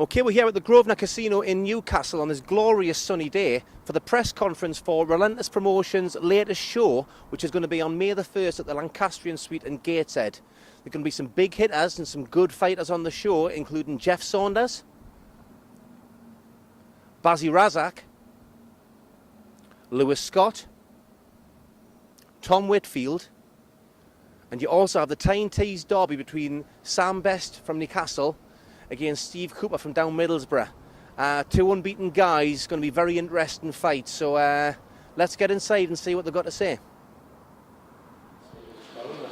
Okay, we're here at the Grosvenor Casino in Newcastle on this glorious sunny day for the press conference for Relentless Promotions' latest show, which is going to be on May the 1st at the Lancastrian Suite in Gateshead. There are going to be some big hitters and some good fighters on the show, including Jeff Saunders, Bazzy Razak, Lewis Scott, Tom Whitfield, and you also have the Tyne Tees derby between Sam Best from Newcastle against Steve Cooper from down Middlesbrough. Two unbeaten guys, going to be a very interesting fight. So let's get inside and see what they've got to say.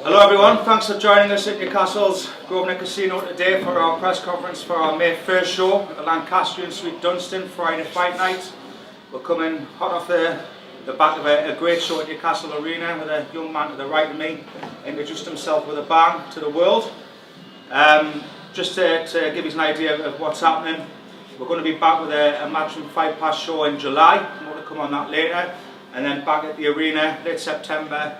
Hello everyone, thanks for joining us at Newcastle's Grosvenor Casino today for our press conference for our May 1st show at the Lancastrian Suite Dunstan, Friday fight night. We're coming hot off the back of a great show at Newcastle Arena with a young man to the right of me introduced himself with a bang to the world. Just to give you an idea of what's happening, we're going to be back with a Matchroom Fight Pass show in July, more to come on that later, and then back at the arena late September,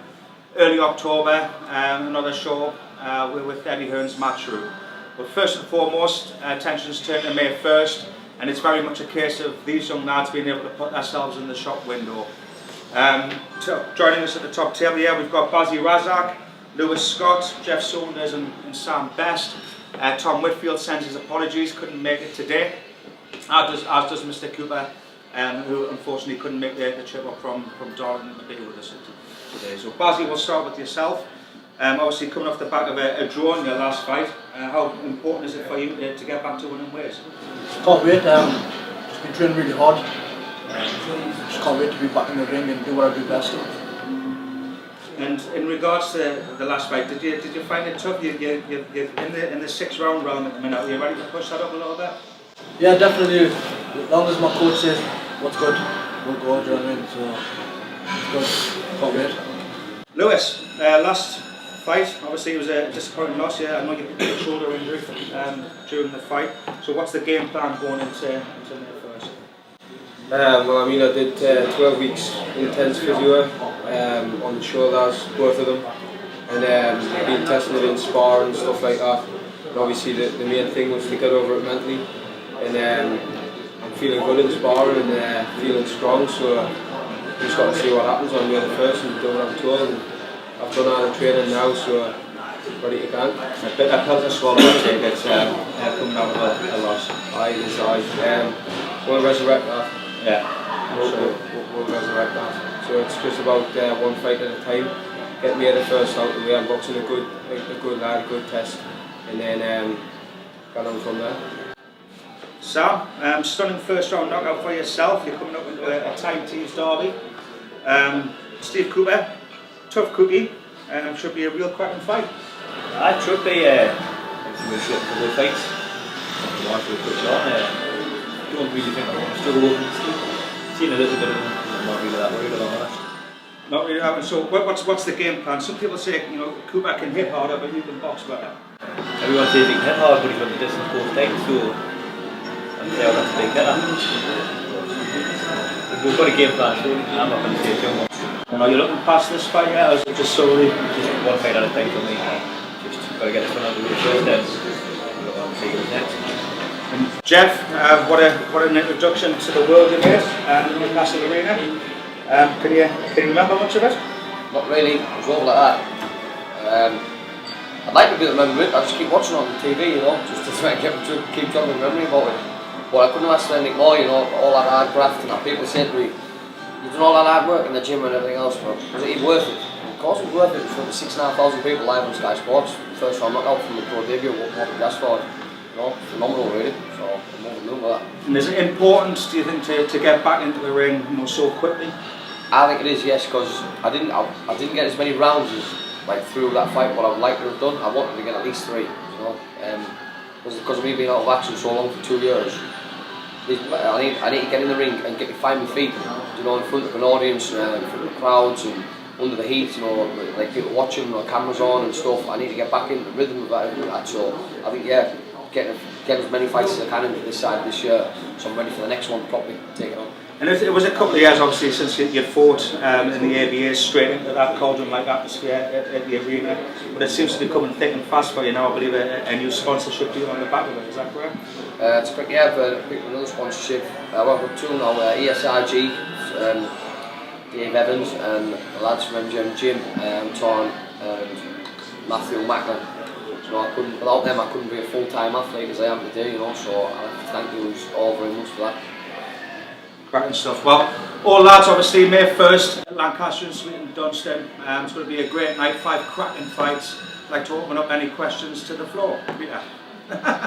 early October, another show with Eddie Hearn's Matchroom. But first and foremost, attention's turned to May 1st, and it's very much a case of these young lads being able to put themselves in the shop window. Joining us at the top table here, we've got Bazzy Razak, Lewis Scott, Jeff Saunders and Sam Best. Tom Whitfield sends his apologies, couldn't make it today, as does Mr. Cooper, who unfortunately couldn't make the trip up from Darlington to be with us today. So Bazzy, we'll start with yourself. Obviously coming off the back of a draw in your last fight, how important is it for you to get back to winning ways? Can't wait, just been training really hard, just can't wait to be back in the ring and do what I do best. And in regards to the last fight, did you find it tough? You're in the 6th round at the minute. Are you ready to push that up a little bit? Yeah, definitely. As long as my coach says what's good, we'll go. Do you know what I mean? So it's good. Can't wait. Lewis, last fight. Obviously, it was a disappointing loss. Yeah, I know you picked a shoulder injury during the fight. So what's the game plan going into May 1st? Well, I mean, I did 12 weeks intense physio on the shoulders, both of them, and been testing it in spar and stuff like that. And obviously, the main thing was to get over it mentally, and I'm feeling good in spar and feeling strong. So just got to see what happens on May the 1st and do what I'm told. And I've done all the training now, so ready to go. A pill to swallow, I take it, coming out of a loss. We'll resurrect that. Yeah, we'll resurrect that. So it's just about one fight at a time. Get me the first out of the way. I'm boxing a good lad, a good test, and then get on from there. Sam, stunning first round knockout for yourself. You're coming up with a Tyne Tees derby. Steve Cooper, tough cookie. Should be a real cracking fight. It should be. We've got a couple of fights. One to put on. Don't really think I'm going to struggle. Seen a little bit of them. I'm not really that worried about that. Not really that. So what's the game plan? Some people say, Cooper can hit harder, but you can box better. Everyone says he can hit hard, but he's got the distance both times, so I'd say that's a big hitter. We've got a game plan, so I'm not going to say too much. Are you looking past this fight yet, or is it just solely? Just one fight at a time for me. Just got to get this one out of the way first, then we'll go on and see what's next. And Jeff, what an introduction to the world you made in the Newcastle Arena. Can you remember much of it? Not really, it was all like that. I'd like to be able to remember it, I just keep watching it on the TV, just to try and keep jogging memory about it. But I couldn't ask for anything more, all that hard graft and that. People say to me, you've done all that hard work in the gym and everything else, but was it even worth it? Of course it was worth it. It was for the 6,500 people live on Sky Sports. First round knockout from the pro debut, what could you ask for? Phenomenal really, so I'm over the moon with that. And is it important, do you think, to get back into the ring so quickly? I think it is, yes, because I didn't get as many rounds as through that fight what I would like to have done. I wanted to get at least 3, because of me being out of action so long for 2 years. I need to get in the ring and find my feet, in front of an audience, in front of the crowds and under the heat, people watching, cameras on and stuff. I need to get back in the rhythm of that. So I think, get as many fights as I can into this side this year, so I'm ready for the next one to properly take it on. And it was a couple of years, obviously, since you'd fought in the ABA straight into that cauldron-like atmosphere at the arena. But it seems to be coming thick and fast for you now. I believe a new sponsorship deal on the back of it. Is that correct? It's quick, yeah, but picked another sponsorship. I work with two now, ESRG, Dave Evans, and the lads from MGM Gym, Tom and Matthew Macklin. So I couldn't, without them, I couldn't be a full-time athlete as I am today, you know. So I have to thank you all very much for that. Cracking stuff. Well, all lads, obviously, May 1st at Lancaster and Sweet and Dunstan. It's going to be a great night, 5 cracking fights. I'd like to open up any questions to the floor. Peter. Obviously,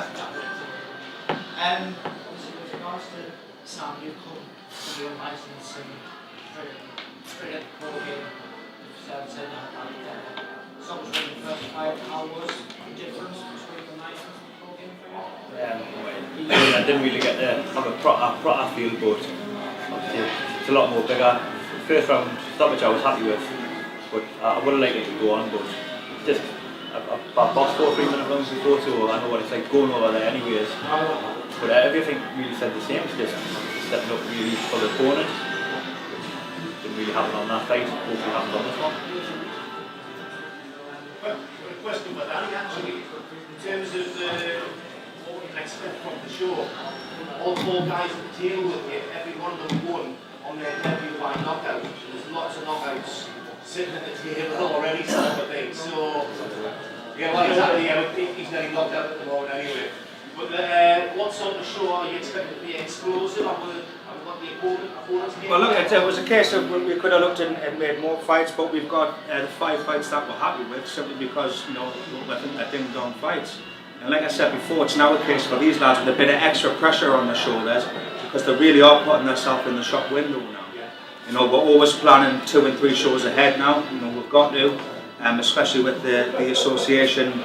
with regards to Sam, you've come from your license and straight at the pro game. Said that someone's running the first fight. How was the difference between the license and the pro game for you? I didn't really get to have a proper feel, but obviously it's a lot more bigger. First round stoppage I was happy with, but I would have liked it to go on, but just I've boxed 4 3-minute rounds before, so I know what it's like going over there anyways. But everything really said the same, it's just stepping up really for the opponent. Didn't really happen on that fight, hopefully happens on this one. Well, a question for Danny actually, in terms of what we can expect from the show. All 4 guys at the table with you, every one of them won on their debut by knockout. There's lots of knockouts sitting at the table already, sort of thing. So, yeah, well, exactly, yeah, he's nearly knocked out at the moment anyway. But what sort of show are you expecting to be explosive? What the opponents Well, look, it was a case of we could have looked and made more fights, but we've got the 5 fights that we're happy with, simply because, you know, they're ding-dong fights. And like I said before, it's now a case for these lads with a bit of extra pressure on their shoulders, because they really are putting themselves in the shop window now. You know, we're always planning 2 and 3 shows ahead now. You know, we've got to, especially with the association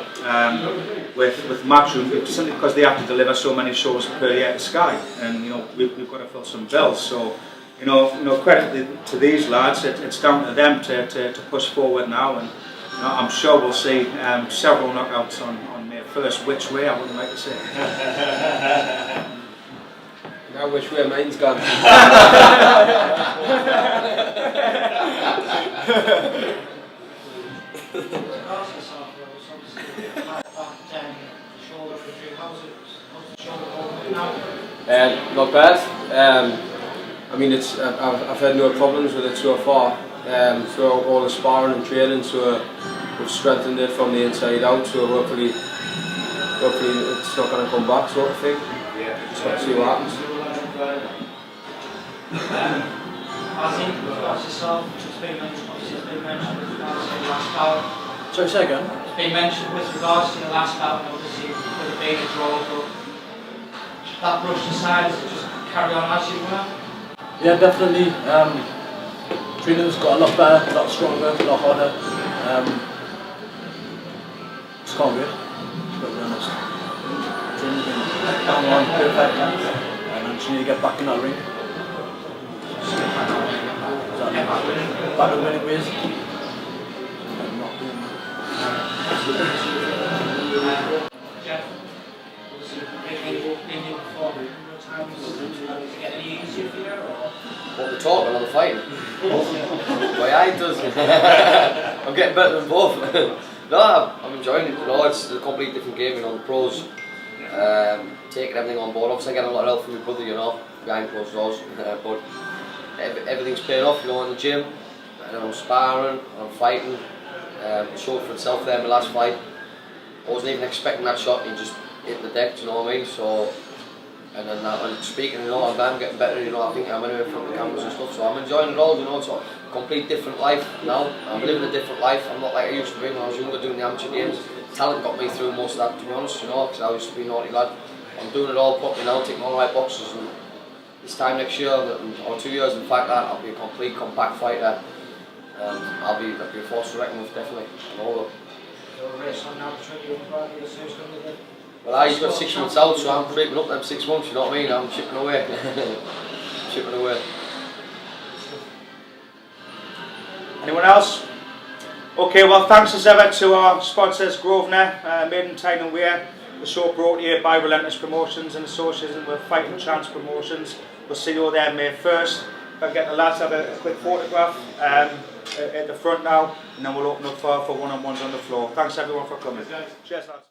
with Matchroom, simply because they have to deliver so many shows per year to Sky, and you know we've got to fill some bills. So, you know, credit to these lads. It's down to them to push forward now, and you know, I'm sure we'll see several knockouts on May 1st. Which way, I wouldn't like to say. Now which way mine's gone. Not bad. I mean, I've had no problems with it so far. Throughout all the sparring and training, so we've strengthened it from the inside out. So hopefully it's not going to come back, sort of thing. Just got to see what happens. I think regards to yourself, it's been mentioned with regards to your last bout. Sorry, say again? It's been mentioned with regards to your last bout, and obviously with it being a draw, but that brushed aside, just carry on as you were. Yeah, definitely. Training's got a lot better, a lot stronger, a lot harder. Just can't wait, to be honest. Training's been bang on, perfect, and I just need to get back in that ring. Back in winning ways. Jeff, obviously been here before, times is it getting any easier for you? Or? What we're talking on the fighting? My eye does. I'm getting better than both. No, I'm enjoying it. You know, it's a completely different game. You know, the pros taking everything on board. Obviously, I get a lot of help from my brother. You know, behind closed doors, but everything's paying off. You know, in the gym, and I'm sparring, I'm fighting. It showed for itself there in my last fight. I wasn't even expecting that shot. He just hit the deck. Do you know what I mean? So. And then speaking, you know, I'm getting better, you know, I think I'm anywhere from the cameras and stuff, so I'm enjoying it all, you know. It's a complete different life now. I'm living a different life. I'm not like I used to be when I was younger doing the amateur games. Talent got me through most of that, to be honest, you know, because I used to be a naughty lad. I'm doing it all properly now, taking all the right boxes, and this time next year, or 2 years in fact, I'll be a complete compact fighter, and I'll be a force to reckon with, definitely. Well, he's got 6 months out, so I'm creeping up them 6 months, you know what I mean? I'm chipping away. Chipping away. Anyone else? Okay, well, thanks as ever to our sponsors, Grosvenor, Maiden Tyne and Wear. The show brought to you by Relentless Promotions in association with Fighting Chance Promotions. We'll see you all there May 1st. If I can get the lads to have a quick photograph at the front now, and then we'll open up for one-on-ones on the floor. Thanks everyone for coming. Cheers lads.